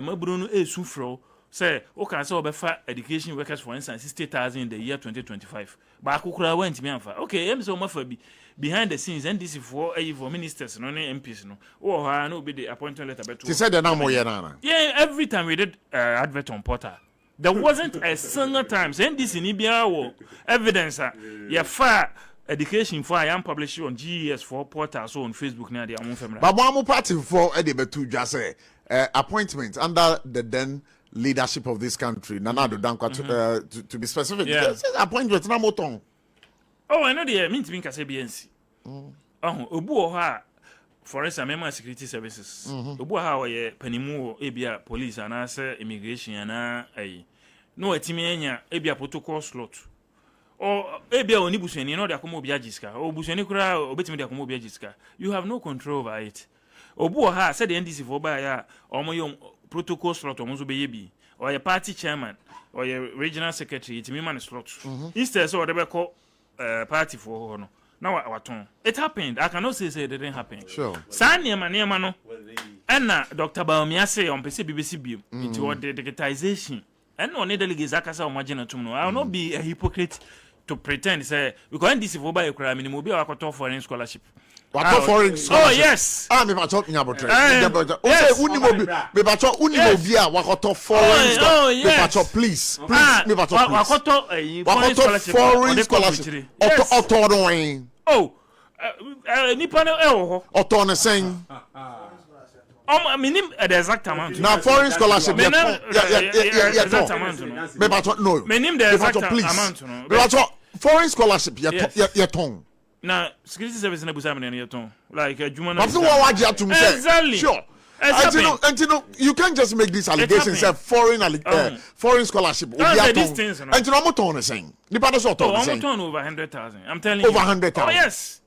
Mabruno e sufro say okay so obefa education workers for instance 60,000 in the year 2025 ba akukura went me amfa okay em so mafa bi behind the scenes NDC for ministers no MPs no oh ha no be the appointment letter beto. She said the name na. Yeah, every time we did advert on Portal there wasn't a single time NDC ni bia wo evidence ya fa education for I am published on GES for Portal so on Facebook na dey amon family. But one party for betu just say appointment under the then leadership of this country Nana Addo Dankwa to be specific. Yes, appointment na moton. Oh, I know the mean to be kase BNC. Obu ha for instance member security services. Obu ha we panimu ebia police and immigration and no etimi enya ebia protocol slot. Or ebia oni busuani no de akomo obi agiska. O busuani kura obetimi de akomo obi agiska. You have no control over it. Obu ha said the NDC for ba ya omo protocol slot omo so be bi. Or your party chairman or your regional secretary itimi man slot. Instead so they be call party for no. Now our turn. It happened. I cannot say it didn't happen. Sure. Niema no. And Dr. Baumia say on BBC bio into the digitization. And no need delegates akasa imagine to no. I will not be a hypocrite to pretend say because this for by crime minimum be our foreign scholarship. Foreign scholarship. Oh yes. Me ba talking about it. O say unimo me ba talk unimo bi a wakoto foreign scholarship. Me ba talk please me ba talk please. Wakoto foreign scholarship. Auto no wen. Oh. Nipa no e wo ho. Auto no sen. Minim the exact amount. Now foreign scholarship. Yeah. Exact amount no. Me ba talk no. Minim the exact amount no. Me ba talk foreign scholarship ya ton. Now, security service na busa me na yeton. Like Juma na. But what atum say? Exactly. Sure. And you know, you can't just make these allegations say foreign scholarship. And you know what I'm saying? I'm turn over 100,000. I'm telling you. Over 100,000. Oh yes.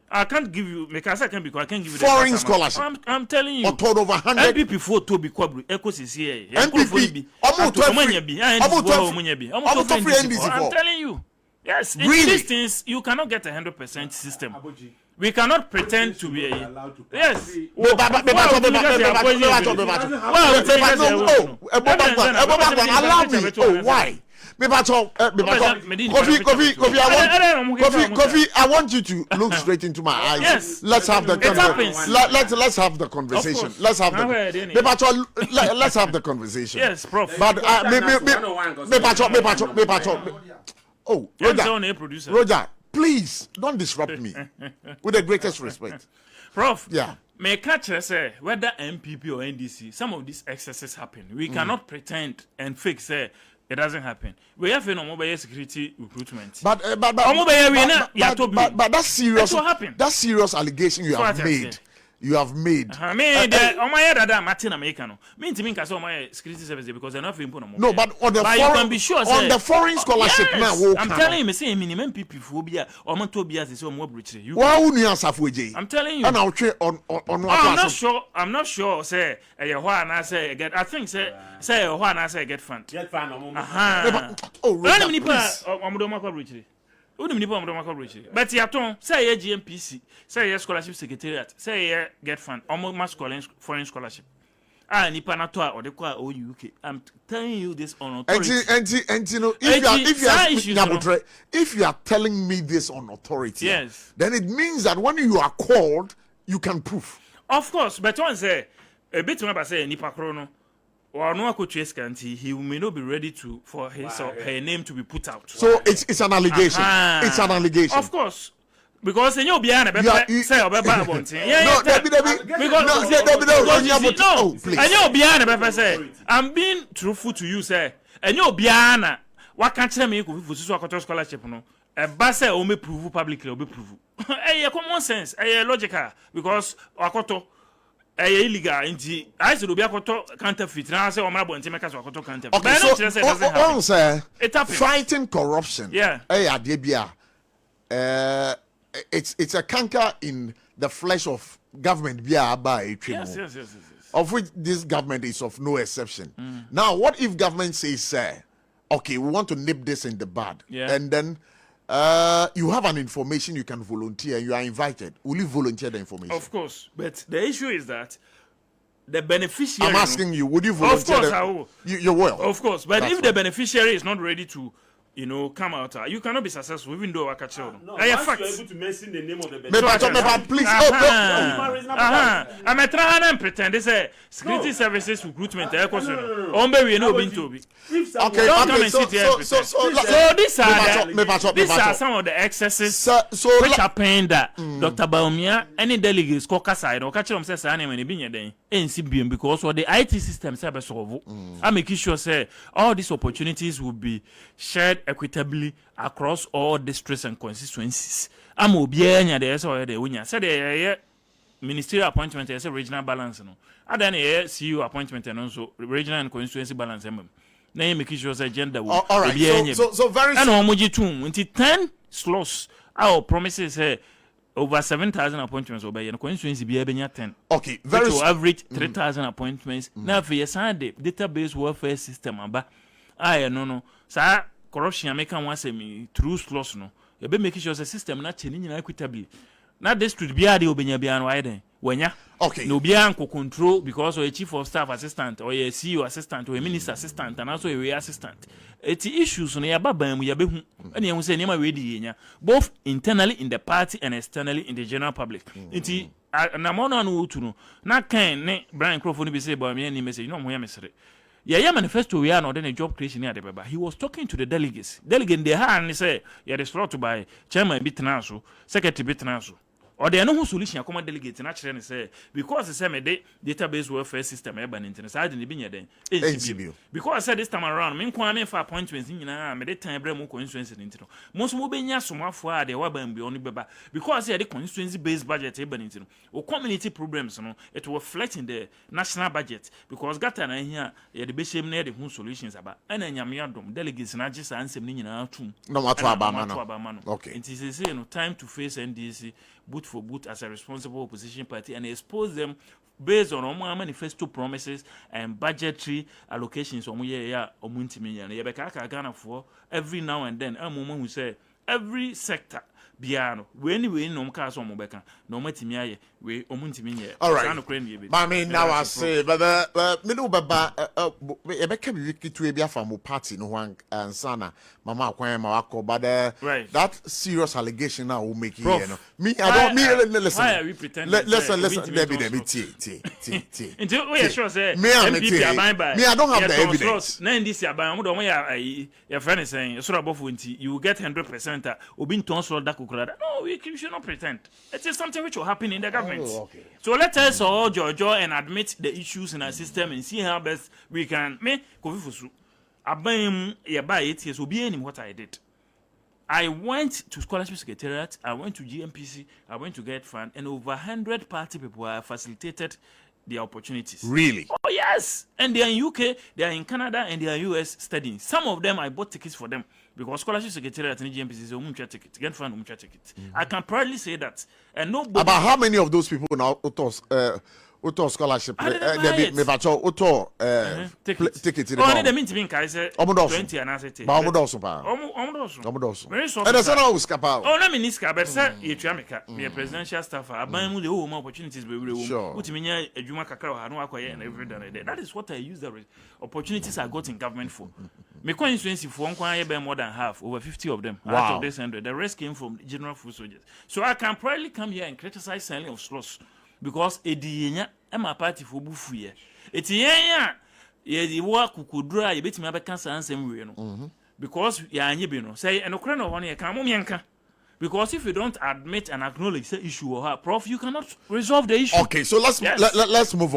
I can't give you because I can't give you foreign scholarship. I'm telling you. Or turn over 100. MPP for to be kwabru ecosystem. MPP. I'm telling you. Yes, in really? these things, you cannot get 100% system. We cannot pretend to be a... Yes. Allow me. Oh, why? Kofi, I want you to look straight into my eyes. Yes. Let's have the conversation. Let's have the conversation. Let's have the conversation. Yes, Prof. But oh, Roger, please don't disrupt me. With the greatest respect. Prof. Yeah. May catch us say whether MPP or NDC, some of these excesses happen. We cannot pretend and fake say it doesn't happen. We have no mobile security recruitment. But that's serious. What happened? That's serious allegation you have made. You have made. On my head that Martin Americano. Mean to me because my security service because they're not important. No, but on the you can be sure on the foreign scholarship yes, now. I'm telling you, say minimum people phobia or Montobia is so more rich. I'm telling you. And I'll check on I'm not sure. Say I say get. I think say I say get fund. Get fund. Oh, but yaton say GMPC, say scholarship secretariat, say get fund, almost foreign scholarship. Nipa na to or the kwa o UK. I'm telling you this on authority. And you know, if you are telling me this on authority, yes, then it means that when you are called, you can prove. Of course, but one say a bit more about say Nipa Chrono. Or no he may not be ready for his or her name to be put out. So it's an allegation. It's an allegation. Of course. Because you behind say I'm being truthful to you, say. And you behind what can't tell me for scholarship no. A basse or me prove publicly or be prove. Common sense, logical because Wakoto illegal inti I said obi akoto counterfeit na say o ma bo ntime ka so akoto counterfeit okay, so fighting corruption yeah ade bia it's a canker in the flesh of government bia ba yes. Of which this government is of no exception. Now what if government says okay, we want to nip this in the bud, and then you have an information you can volunteer, you are invited. Will you volunteer the information? Of course. But the issue is that the beneficiary. I'm asking you, would you volunteer? Of course, I will. You will. Of course, but That's if the beneficiary is not ready to, come out, you cannot be successful even though I catch you. No, once you are able to mention the name of the beneficiary. Please. I'm trying to pretend this is security services recruitment. Okay, so these are some of the excesses which are paying that Dr. Baumia any delegates coca side or catch them says NCBM because what the IT system solve. I'm making sure say all these opportunities will be shared equitably across all districts and constituencies. I'm obianya there so the winya said the ministerial appointment is a regional balance no. And then CEO appointment and also regional and constituency balance. Now you make sure say gender will all right. So very and omoji too 10 slots our promises say over 7,000 appointments obey and constituency be able 10. Okay, very average 3,000 appointments. Now for your Sunday database welfare system aba. No. Sa corruption make one say me through slots no. You be making sure the system not changing equitably. Now this should be a obenya be wide when okay. No be anko control because or a chief of staff assistant or a CEO assistant or a minister assistant and also a assistant. It's issues on your baba we be and you say name we both internally in the party and externally in the general public. It's na mono no to no. Na kan ne Brian Crawford be say about me any message no mo ya mesere. Yeah, manifesto we are not then a job creation here. He was talking to the delegates. Delegate they had and he said, yeah, the slot to buy chairman bit naso, secretary bit naso. Or there are no solution common delegate and actually say because the same database welfare system urban internet I didn't be then because I said this time around me kwame for appointments in me time bremo constituency into most will be nya soma for the waban be only beba because the constituency based budget urban into or community problems no it will reflect in the national budget because gata na here the be shame near the solutions about and nyame delegates na just answer ni nyina tum no matter about okay it is time to face NDC boot for boot as a responsible opposition party and expose them based on our manifesto promises and budgetary allocations every now and then a moment who say every sector biano when we no cars on mobeka no matimi we omuntimi all right mami now I say but middle baba ebeka bi kitu ebia from party no wan ansana mama akwan ma wako but that serious allegation now will make you know me I don't me listen why are we pretending listen let me t until we sure say me I don't have the evidence na this aban mo your friend is saying so above you will get 100% obi tonso that no, we should not pretend. It is something which will happen in the government. Oh, okay. So let us all join and admit the issues in our system and see how best we can make Kofi Abam by 8 years will be any what I did. I went to scholarship secretariat, I went to GMPC, I went to Get Fund, and over 100 party people have facilitated the opportunities. Really? Oh yes. And they are in UK, they are in Canada, and they are US studying. Some of them I bought tickets for them because scholarship secretariat and GMPC is a mutual ticket. Get Fund mutual ticket. I can proudly say that. And nobody. About how many of those people now auto scholarship me bacho auto ticket oh they mean to be kai say 20 and I say ba omodoso pa omodoso very so and that's not scapa oh na me ska but say you ameka me presidential staff aban mu the whole opportunities be we utimi nya adwuma kakra ha no akoye and everything that is what I use the opportunities I got in government for me constituency for nkwan be more than half over 50 of them out of this 100 the rest came from general food soldiers so I can proudly come here and criticize selling of slots because ediyenya my party for bufu ye etiyenya ye di wa kukudura ye betimi abeka sansem we no because ya anye bi no say enokre no hono ye kan momienka because if you don't admit and acknowledge the issue or prof you cannot resolve the issue. Okay, so let's move on.